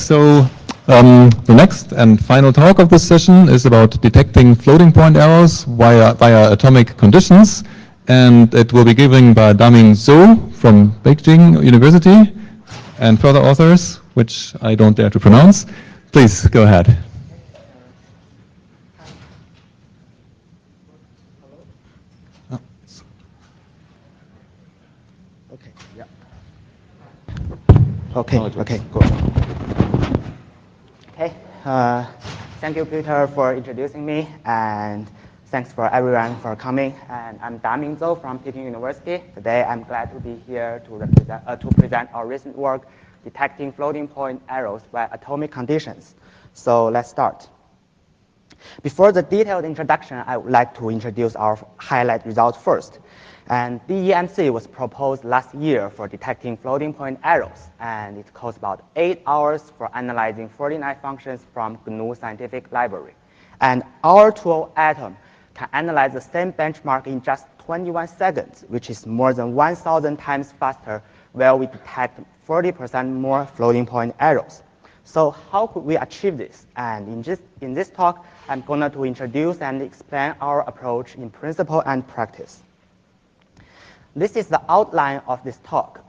so the next and final talk of this session is about detecting floating point errors via atomic conditions, and it will be given by Daming Zhou from Beijing University and further authors, which I don't dare to pronounce. Please go ahead. Okay, yeah. Okay, good. Okay, thank you, Peter, for introducing me, and thanks for everyone for coming. And I'm Daming Zhou from Peking University. Today, I'm glad to be here to present our recent work, detecting floating point errors by atomic conditions. So let's start. Before the detailed introduction, I would like to introduce our highlight results first. And DEMC was proposed last year for detecting floating point errors, and it costs about 8 hours for analyzing 49 functions from GNU Scientific Library. And our tool, Atom, can analyze the same benchmark in just 21 seconds, which is more than 1,000 times faster, where we detect 40% more floating point errors. So how could we achieve this? And in this talk, I'm going to introduce and explain our approach in principle and practice. This is the outline of this talk.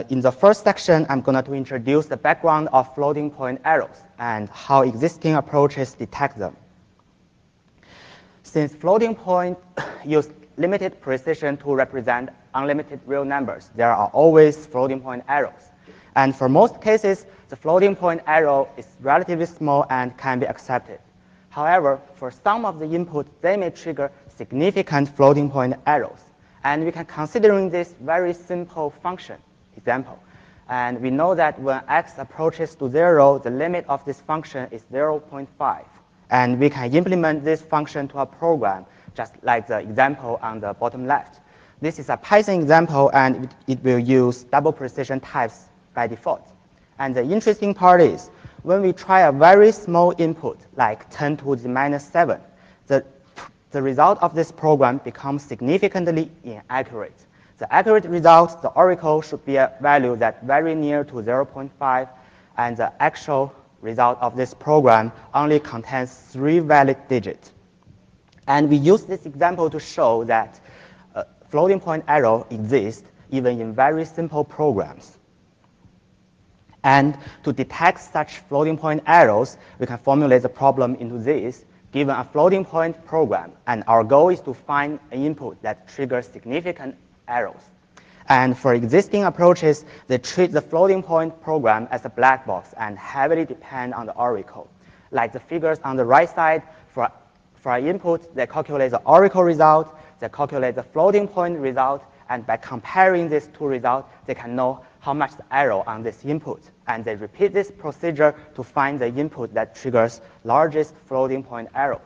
In the first section, I'm going to introduce the background of floating point errors and how existing approaches detect them. Since floating point use limited precision to represent unlimited real numbers, there are always floating point errors. And for most cases, the floating point error is relatively small and can be accepted. However, for some of the inputs, they may trigger significant floating point errors. And we can consider this very simple function example. And we know that when x approaches to 0, the limit of this function is 0.5. And we can implement this function to a program, just like the example on the bottom left. This is a Python example, and it will use double precision types by default. And the interesting part is, when we try a very small input, like 10 to the minus 7, the result of this program becomes significantly inaccurate. The accurate result, the oracle, should be a value that's very near to 0.5, and the actual result of this program only contains 3 valid digits. And we use this example to show that floating point error exists even in very simple programs. And to detect such floating point errors, we can formulate the problem into this, given a floating point program, and our goal is to find an input that triggers significant errors. And for existing approaches, they treat the floating point program as a black box and heavily depend on the oracle. Like the figures on the right side, for an input, they calculate the oracle result, they calculate the floating point result, and by comparing these two results, they can know how much the error on this input. And they repeat this procedure to find the input that triggers largest floating point errors.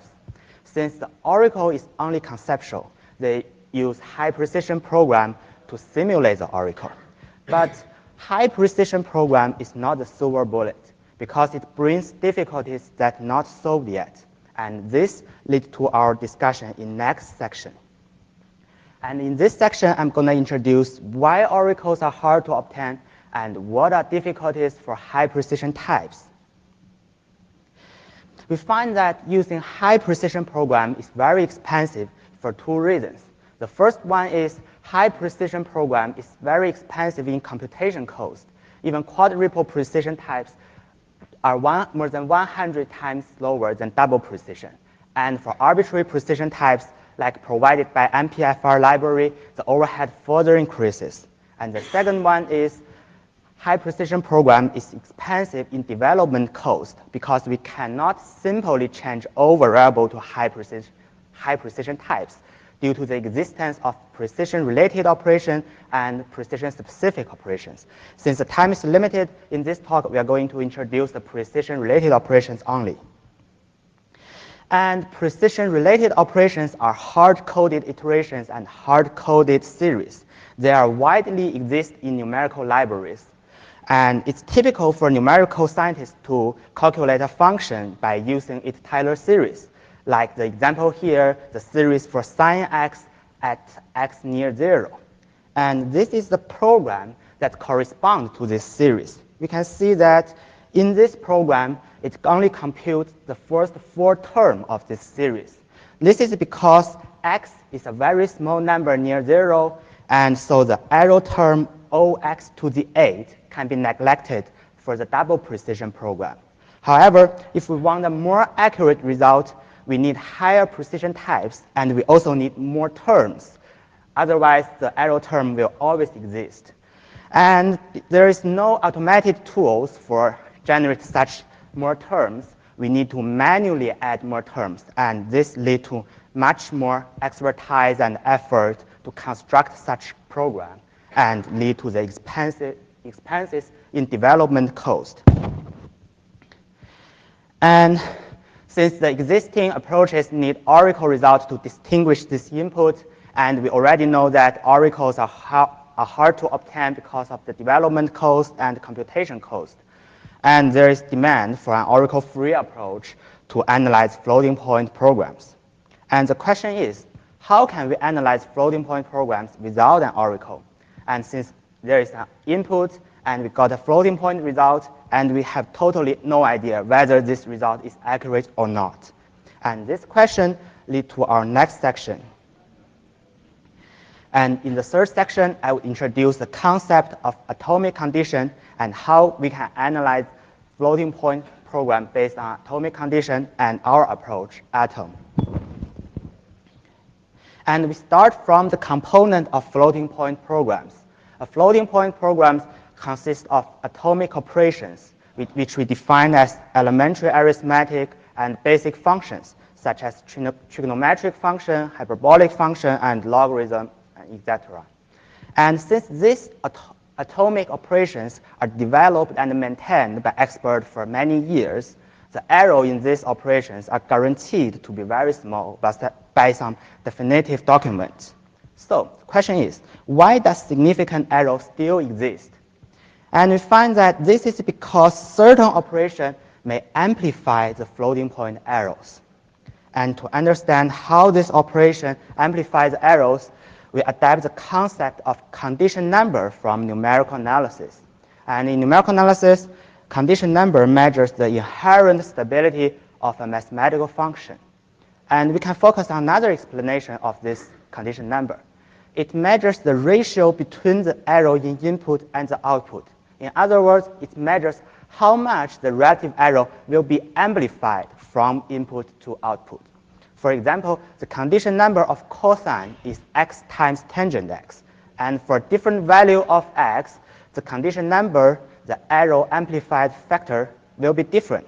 Since the oracle is only conceptual, they use high precision program to simulate the oracle. But high precision program is not the silver bullet, because it brings difficulties that are not solved yet. And this leads to our discussion in next section. And in this section, I'm going to introduce why oracles are hard to obtain and what are difficulties for high precision types. We find that using high precision program is very expensive for 2 reasons. The first one is high precision program is very expensive in computation cost. Even quadruple precision types are more than 100 times slower than double precision. And for arbitrary precision types, like provided by MPFR library, the overhead further increases. And the second one is high precision program is expensive in development cost because we cannot simply change all variable to high precision types due to the existence of precision-related operation and precision-specific operations. Since the time is limited, in this talk, we are going to introduce the precision-related operations only. And precision-related operations are hard-coded iterations and hard-coded series. They are widely exist in numerical libraries. And it's typical for numerical scientists to calculate a function by using its Taylor series. Like the example here, the series for sine x at x near 0. And this is the program that corresponds to this series. We can see that In this program, it only computes the first 4 terms of this series. This is because x is a very small number near 0, and so the arrow term ox to the 8 can be neglected for the double precision program. However, if we want a more accurate result, we need higher precision types, and we also need more terms. Otherwise, the arrow term will always exist. And there is no automated tools for generate such more terms. We need to manually add more terms, and this leads to much more expertise and effort to construct such program and lead to the expenses in development cost. And since the existing approaches need oracle results to distinguish this input, and we already know that oracles are hard to obtain because of the development cost and computation cost. And there is demand for an oracle-free approach to analyze floating point programs. And the question is, how can we analyze floating point programs without an oracle? And since there is an input and we got a floating point result, and we have totally no idea whether this result is accurate or not. And this question leads to our next section. And in the third section, I will introduce the concept of atomic condition and how we can analyze floating point program based on atomic condition and our approach, atom. And we start from the component of floating point programs. A floating point programs consists of atomic operations, which we define as elementary arithmetic and basic functions, such as trigonometric function, hyperbolic function, and logarithm, etc. And since these atomic operations are developed and maintained by experts for many years, the error in these operations are guaranteed to be very small by some definitive documents. So the question is, why does significant error still exist? And we find that this is because certain operations may amplify the floating point errors. And to understand how this operation amplifies errors, we adapt the concept of condition number from numerical analysis. And in numerical analysis, condition number measures the inherent stability of a mathematical function. And we can focus on another explanation of this condition number. It measures the ratio between the error in input and the output. In other words, it measures how much the relative error will be amplified from input to output. For example, the condition number of cosine is x times tangent x. And for different value of x, the condition number, the error amplified factor, will be different.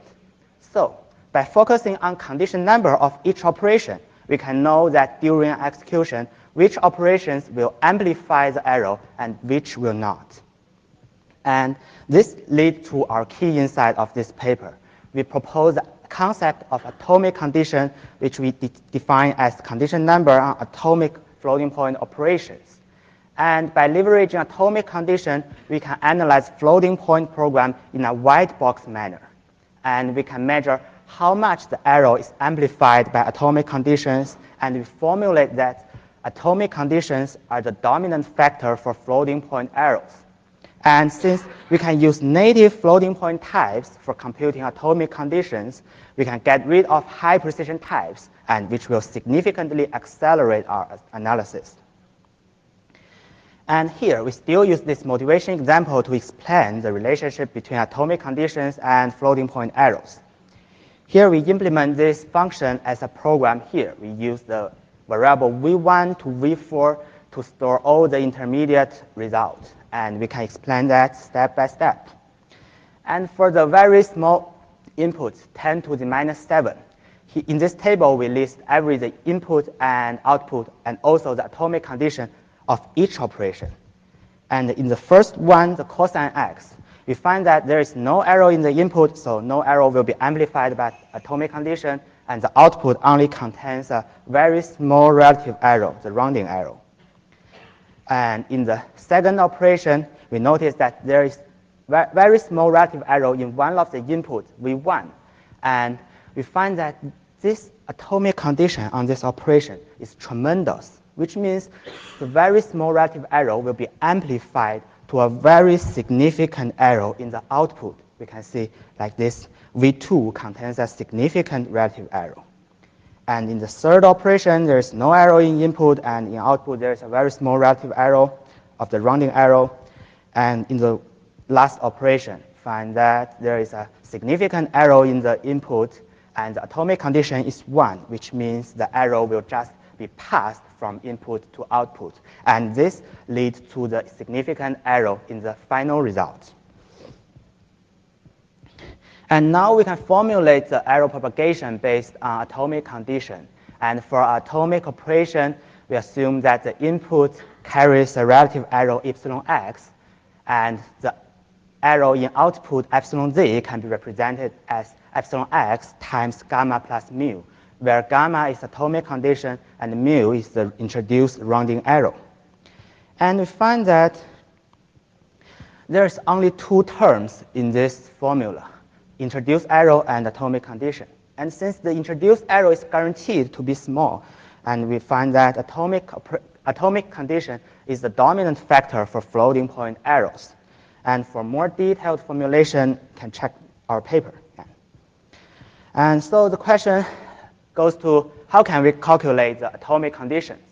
So by focusing on condition number of each operation, we can know that during execution, which operations will amplify the error and which will not. And this leads to our key insight of this paper. We propose the concept of atomic condition, which we define as condition number on atomic floating point operations. And by leveraging atomic condition, we can analyze floating point program in a white box manner. And we can measure how much the error is amplified by atomic conditions, and we formulate that atomic conditions are the dominant factor for floating point errors. And since we can use native floating point types for computing atomic conditions, we can get rid of high precision types, and which will significantly accelerate our analysis. And here, we still use this motivation example to explain the relationship between atomic conditions and floating point errors. Here, we implement this function as a program here. We use the variable v1 to v4 to store all the intermediate results. And we can explain that step by step. And for the very small inputs, 10 to the minus 7, in this table, we list every the input and output and also the atomic condition of each operation. And in the first one, the cosine x, we find that there is no error in the input, so no error will be amplified by atomic condition, and the output only contains a very small relative error, the rounding error. And in the second operation, we notice that there is very small relative error in one of the inputs, V1. And we find that this atomic condition on this operation is tremendous, which means the very small relative error will be amplified to a very significant error in the output. we can see like this V2 contains a significant relative error. And in the third operation, there is no error in input, and in output, there is a very small relative error of the rounding error. And in the last operation, find that there is a significant error in the input, and the atomic condition is 1, which means the error will just be passed from input to output. And this leads to the significant error in the final result. And now we can formulate the error propagation based on atomic condition. And for atomic operation, we assume that the input carries a relative error epsilon x, and the error in output epsilon z can be represented as epsilon x times gamma plus mu, where gamma is atomic condition and mu is the introduced rounding error. And we find that there's only 2 terms in this formula, introduced error and atomic condition. And since the introduced error is guaranteed to be small, and we find that atomic condition is the dominant factor for floating point errors. And for more detailed formulation, you can check our paper. And so the question goes to how can we calculate the atomic conditions?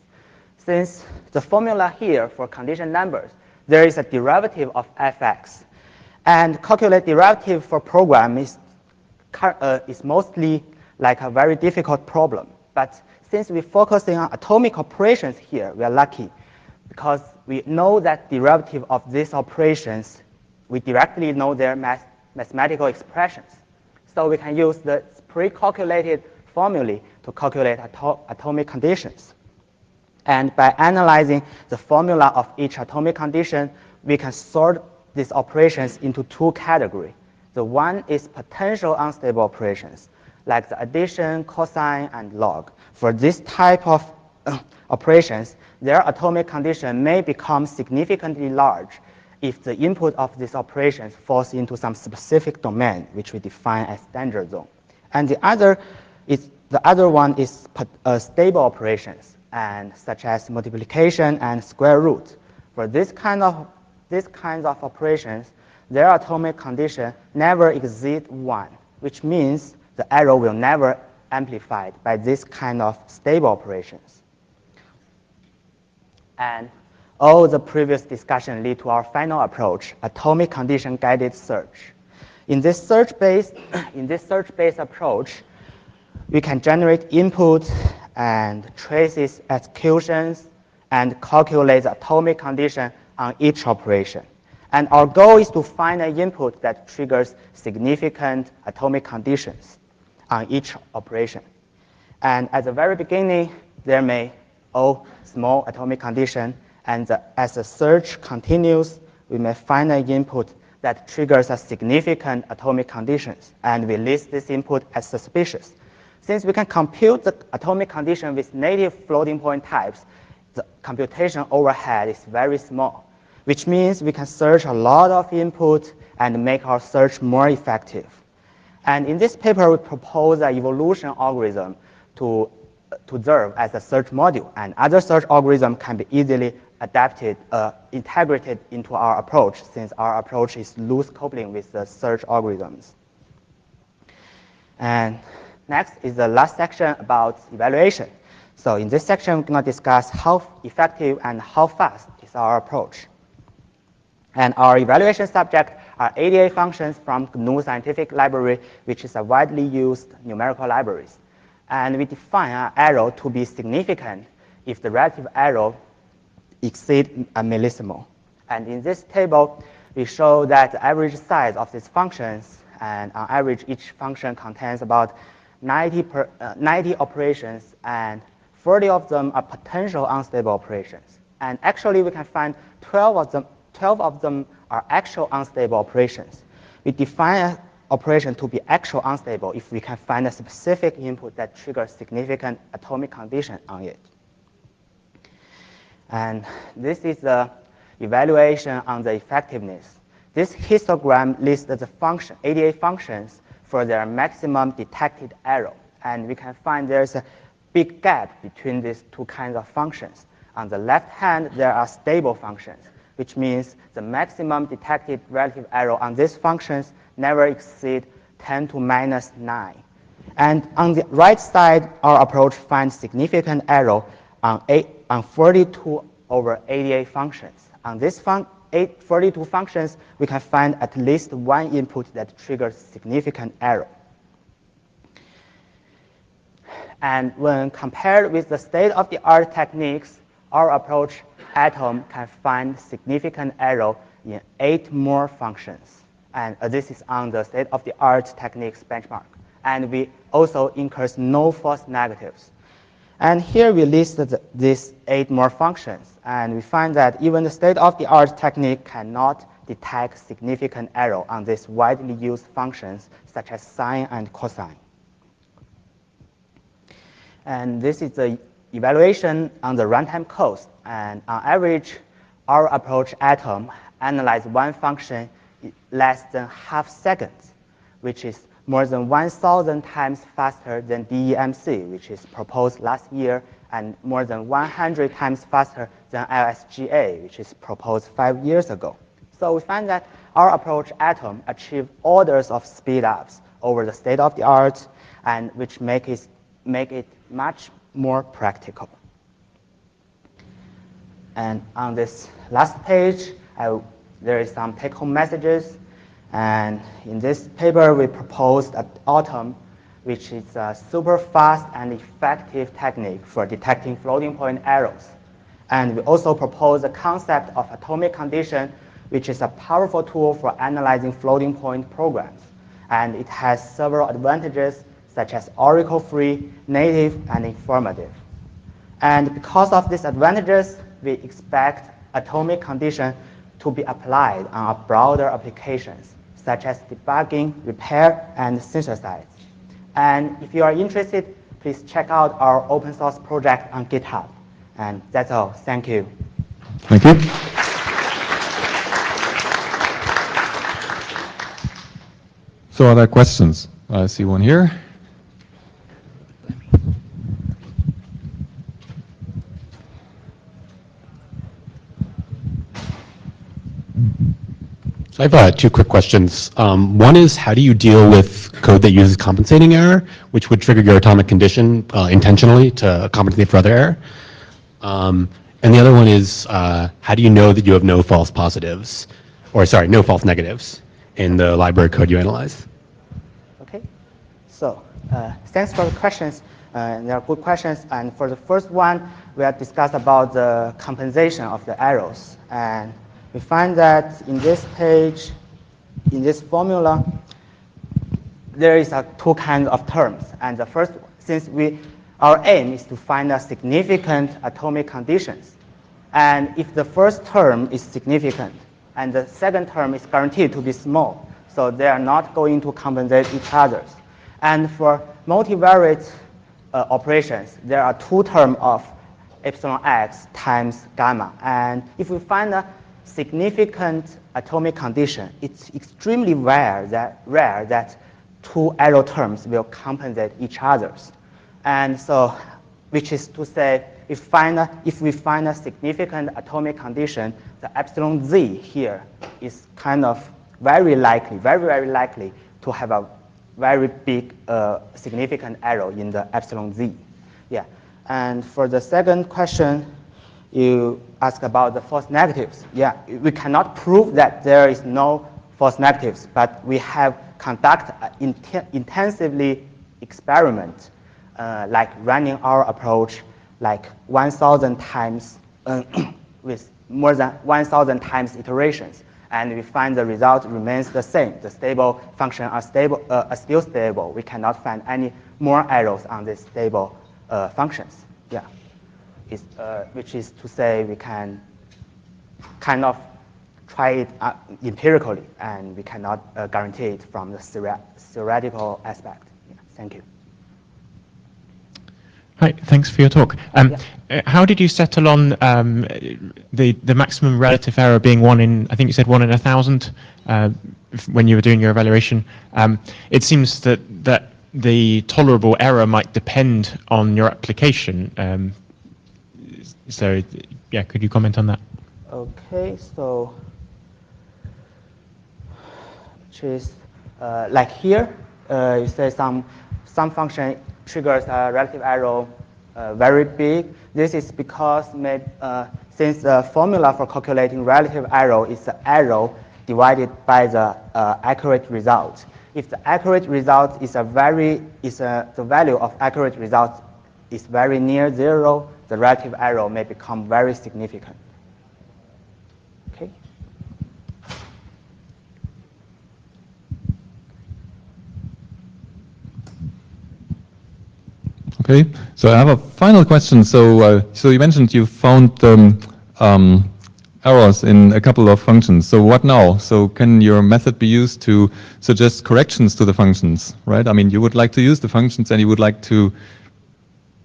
Since the formula here for condition numbers, there is a derivative of fx. And calculate derivative for program is mostly like a very difficult problem. But since we're focusing on atomic operations here, we are lucky because we know that derivative of these operations, we directly know their mathematical expressions. So we can use the pre-calculated formulae to calculate atomic conditions. And by analyzing the formula of each atomic condition, we can sort these operations into 2 categories. The one is potential unstable operations, like the addition, cosine, and log. For this type of operations, their atomic condition may become significantly large if the input of these operations falls into some specific domain, which we define as danger zone. And the other one is stable operations, and such as multiplication and square root. For these kinds of operations, their atomic condition never exceeds 1, which means the error will never amplified by this kind of stable operations. And all the previous discussion lead to our final approach, atomic condition guided search. In this search-based approach, we can generate input and trace its executions and calculate the atomic condition on each operation. And our goal is to find an input that triggers significant atomic conditions on each operation. And at the very beginning, there may all small atomic condition, and as the search continues, we may find an input that triggers a significant atomic conditions, and we list this input as suspicious. Since we can compute the atomic condition with native floating point types, the computation overhead is very small, which means we can search a lot of input and make our search more effective. And in this paper, we propose an evolution algorithm to serve as a search module, and other search algorithms can be easily adapted, integrated into our approach, since our approach is loose coupling with the search algorithms. And next is the last section about evaluation. So in this section, we're going to discuss how effective and how fast is our approach. And our evaluation subject are ADA functions from GNU Scientific Library, which is a widely used numerical library. And we define our error to be significant if the relative error exceeds a millisimo. And in this table, we show that the average size of these functions, and on average, each function contains about 90 operations, and 40 of them are potential unstable operations. And actually, we can find 12 of them are actual unstable operations. We define an operation to be actual unstable if we can find a specific input that triggers significant atomic condition on it. And this is the evaluation on the effectiveness. This histogram lists the function, ADA functions for their maximum detected error. And we can find there's a big gap between these 2 kinds of functions. On the left hand, there are stable functions. which means the maximum detected relative error on these functions never exceed 10 to minus 9. And on the right side, our approach finds significant error on 42 over 88 functions. On these 42 functions, we can find at least one input that triggers significant error. And when compared with the state-of-the-art techniques, our approach Atom can find significant error in 8 more functions. And this is on the state-of-the-art techniques benchmark. And we also incurs no false negatives. And here we listed these 8 more functions. And we find that even the state-of-the-art technique cannot detect significant error on these widely used functions, such as sine and cosine. And this is the evaluation on the runtime cost. And on average, our approach Atom analyzes one function in less than half seconds, which is more than 1,000 times faster than DEMC, which is proposed last year, and more than 100 times faster than LSGA, which is proposed 5 years ago. So we find that our approach Atom achieves orders of speed ups over the state-of-the-art, and which make it much more practical. And on this last page, there is some take-home messages. And in this paper, we proposed an Atom, which is a super fast and effective technique for detecting floating point errors. And we also propose the concept of atomic condition, which is a powerful tool for analyzing floating point programs. And it has several advantages, such as oracle-free, native, and informative. And because of these advantages, we expect atomic condition to be applied on broader applications, such as debugging, repair, and synthesize. And if you are interested, please check out our open source project on GitHub. And that's all. Thank you. Thank you. So are there questions? I see one here. So I have 2 quick questions. One is, how do you deal with code that uses compensating error, which would trigger your atomic condition intentionally to compensate for other error? And the other one is, how do you know that you have no false positives, or sorry, no false negatives in the library code you analyze? Okay. So thanks for the questions. They are good questions. And for the first one, we have discussed about the compensation of the errors. And we find that in this page, in this formula, there is 2 kinds of terms. And the first, since our aim is to find a significant atomic conditions. And if the first term is significant and the second term is guaranteed to be small, so they are not going to compensate each other. And for multivariate operations, there are 2 terms of epsilon x times gamma. And if we find a significant atomic condition, it's extremely rare that 2 error terms will compensate each other. And so, which is to say, if we find a significant atomic condition, the epsilon z here is kind of very likely to have a very big significant error in the epsilon z. Yeah. And for the second question, you ask about the false negatives. Yeah, we cannot prove that there is no false negatives, but we have conducted intensively experiment, like running our approach like 1,000 times with more than 1,000 times iterations, and we find the result remains the same. The stable functions are still stable. We cannot find any more errors on these stable functions. Yeah. Which is to say we can kind of try it empirically, and we cannot guarantee it from the theoretical aspect. Yeah, thank you. Hi, thanks for your talk. How did you settle on the maximum relative error being 1 in, I think you said 1 in 1,000 when you were doing your evaluation? It seems that the tolerable error might depend on your application. So, yeah, could you comment on that? Okay, so which is like here, you say some function triggers a relative arrow very big. This is because since the formula for calculating relative arrow is the arrow divided by the accurate result. If the accurate result is the value of accurate result is very near 0, the relative arrow may become very significant. Okay. Okay, so I have a final question. So you mentioned you found errors in a couple of functions. So what now? So can your method be used to suggest corrections to the functions, right? I mean, you would like to use the functions and you would like to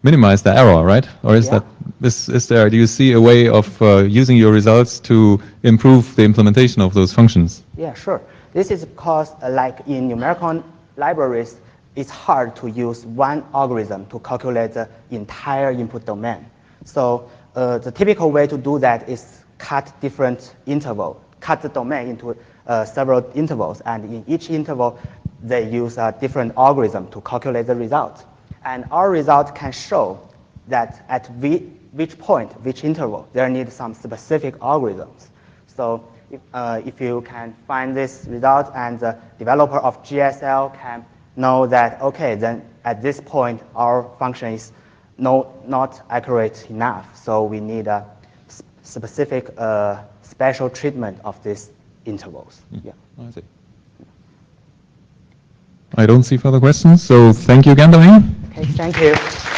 minimize the error, right? Or is Yeah. do you see a way of using your results to improve the implementation of those functions? Yeah, sure. This is because, like in numerical libraries, it's hard to use one algorithm to calculate the entire input domain. So the typical way to do that is cut different intervals, cut the domain into several intervals, and in each interval, they use a different algorithm to calculate the result. And our result can show that at which point, which interval, there need some specific algorithms. So if you can find this result and the developer of GSL can know that, okay, then at this point, our function is not accurate enough. So we need a specific special treatment of these intervals. Yeah. I see. I don't see further questions, so thank you again, Damien. Okay, thank you.